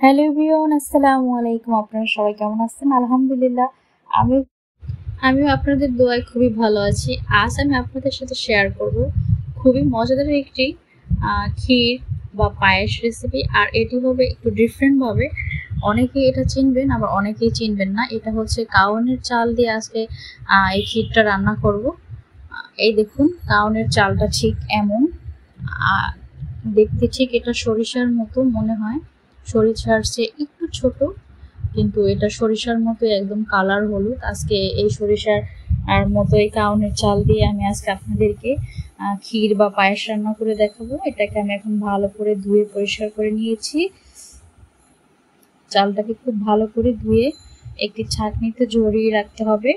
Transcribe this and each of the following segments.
Hello everyone, আসসালামু আলাইকুম। আপনারা সবাই কেমন আছেন? আলহামদুলিল্লাহ আমিও আপনাদের দোয়ায় খুবই ভালো আছি। আজ আমি আপনাদের সাথে শেয়ার করব খুবই মজাদার একটি ক্ষীর বা পায়েস রেসিপি। আর এটি হবে একটু ডিফারেন্টভাবে। অনেকেই এটা চিনবেন, আবার অনেকেই চিনবেন না। এটা হচ্ছে কাউনের চাল দিয়ে আজকে এই ক্ষীরটা রান্না করব। এই দেখুন, কাউনের চালটা ঠিক এমন, দেখতে ঠিক এটা সরিষার মতো মনে হয়। সরিষার চেয়ে একটু ছোট, কিন্তু এটা সরিষার মতো একদম কালার হলুদ। আজকে এই সরিষার মতো এই কাউনের চাল দিয়ে আমি আজকে আপনাদেরকে ক্ষীর বা পায়েস রান্না করে দেখাবো। এটাকে আমি এখন ভালো করে ধুয়ে পরিষ্কার করে নিয়েছি। চালটাকে খুব ভালো করে ধুয়ে একটি ছাঁকনিতে ঝরিয়ে রাখতে হবে।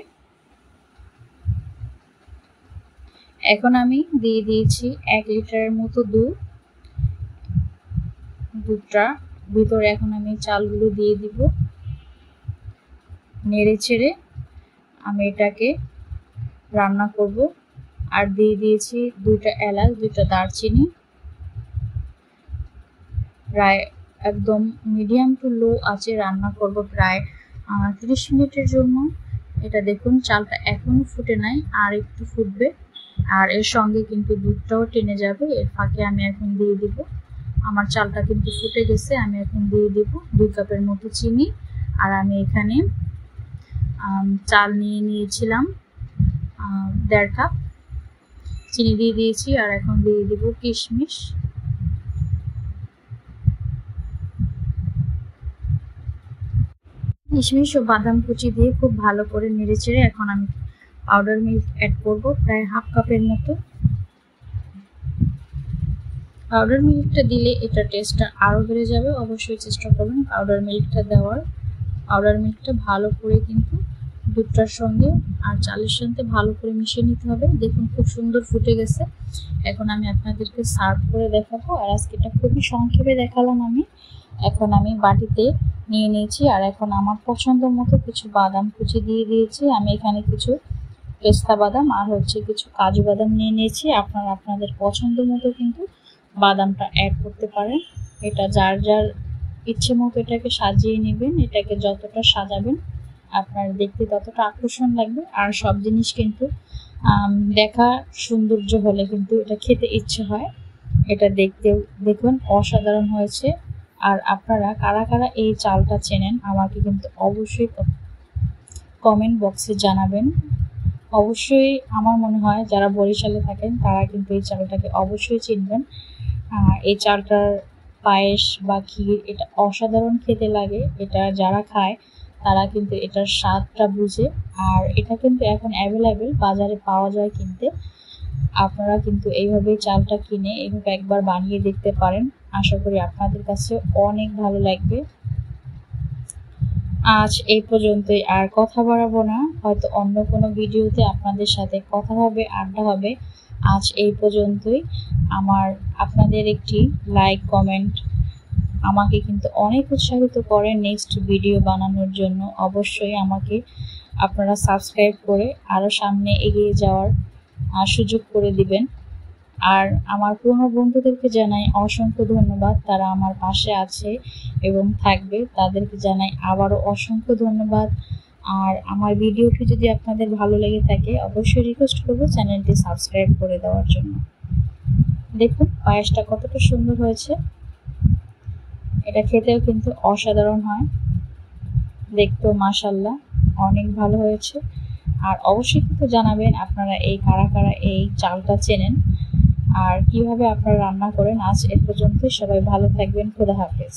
এখন আমি দিয়ে দিয়েছি 1 লিটারের মতো দুধটা ভিতরে। এখন আমি চালগুলো দিয়ে দিব, নেড়ে চেড়ে আমি এটাকে রান্না করব। আর দিয়ে দিয়েছি 2টা এলাচ, 2টা দারচিনি। প্রায় একদম মিডিয়াম টু লো আঁচে রান্না করব প্রায় 30 মিনিটের জন্য। এটা দেখুন, চালটা এখনো ফুটে নাই, আর একটু ফুটবে। আর এর সঙ্গে কিন্তু দুধটাও টেনে যাবে। এর ফাঁকে আমি এখন দিয়ে দিব, আমার চালটা কিন্তু ফুটে গেছে। আমি এখন দিয়ে দিব 2 কাপের মতো চিনি। আর আমি এখানে চাল নিয়েছিলাম 1.5 কাপ, চিনি দিয়ে দিয়েছি। আর এখন দিয়ে দিব কিশমিশ, ও বাদাম কুচি দিয়ে খুব ভালো করে নেড়ে চেড়ে এখন আমি পাউডার মিল্ক অ্যাড করব প্রায় 1/2 কাপের মতো। পাউডার মিল্কটা দিলে এটা টেস্টটা আরও বেড়ে যাবে। অবশ্যই চেষ্টা করবেন পাউডার মিল্কটা দেওয়ার। পাউডার মিল্কটা ভালো করে কিন্তু দুধটার সঙ্গে আর চালের সাথে ভালো করে মিশিয়ে নিতে হবে। দেখুন, খুব সুন্দর ফুটে গেছে। এখন আমি আপনাদেরকে সার্ভ করে দেখাবো। আর আজকে এটা খুবই সংক্ষেপে দেখালাম আমি। এখন আমি বাটিতে নিয়ে নিয়েছি। আর এখন আমার পছন্দ মতো কিছু বাদাম কুচি দিয়ে দিয়েছি। আমি এখানে কিছু পেস্তা বাদাম আর কিছু কাজু বাদাম নিয়ে নিয়েছি। আপনারা আপনাদের পছন্দ মতো কিন্তু বাদামটা অ্যাড করতে পারেন। এটা যার যার ইচ্ছে মতো এটাকে সাজিয়ে নেবেন। এটাকে যতটা সাজাবেন আপনার দেখতে ততটা আকর্ষণ লাগবে। আর সব জিনিস কিন্তু দেখা সৌন্দর্য হলে কিন্তু এটা খেতে ইচ্ছে হয়। এটা দেখতেও দেখুন অসাধারণ হয়েছে। আর আপনারা কারা কারা এই চালটা চেনেন আমাকে কিন্তু অবশ্যই কমেন্ট বক্সে জানাবেন। অবশ্যই আমার মনে হয় যারা বরিশালে থাকেন তারা কিন্তু এই চালটাকে অবশ্যই চিনবেন। এই চালটার পায়েস বা ক্ষীর এটা অসাধারণ খেতে লাগে। এটা যারা খায় তারা কিন্তু এটার স্বাদটা বুঝে। আর এটা কিন্তু এখন অ্যাভেলেবেল বাজারে পাওয়া যায় কিনতে। আপনারা কিন্তু এইভাবে চালটা কিনে এইভাবে একবার বানিয়ে দেখতে পারেন। আশা করি আপনাদের কাছে অনেক ভালো লাগবে। আজ এই পর্যন্তই, আর কথা বাড়াবো না। হয়তো অন্য কোনো ভিডিওতে আপনাদের সাথে কথা হবে, আড্ডা হবে। আজ এই পর্যন্তই। আপনাদের একটি লাইক কমেন্ট আমাকে কিন্তু অনেক উৎসাহিত করে নেক্সট ভিডিও বানানোর জন্য। অবশ্যই আমাকে আপনারা সাবস্ক্রাইব করে আরও সামনে এগিয়ে যাওয়ার সুযোগ করে দিবেন। আর আমার পুরনো বন্ধুদেরকে জানাই অসংখ্য ধন্যবাদ, তারা আমার পাশে আছে এবং থাকবে। তাদেরকে জানাই আবারও অসংখ্য ধন্যবাদ। আর আমার ভিডিওটি যদি আপনাদের ভালো লেগে থাকে অবশ্যই রিকোয়েস্ট করবো চ্যানেলটি সাবস্ক্রাইব করে দেওয়ার জন্য। দেখুন পায়েসটা কতটা সুন্দর হয়েছে। এটা খেতেও কিন্তু অসাধারণ হয়, দেখতেও মাশাআল্লাহ অনেক ভালো হয়েছে। আর অবশ্যই কিন্তু জানাবেন আপনারা কারা কারা এই চালটা চেনেন আর কিভাবে আপনারা রান্না করেন। আজ এ পর্যন্ত, সবাই ভালো থাকবেন। খোদা হাফেজ।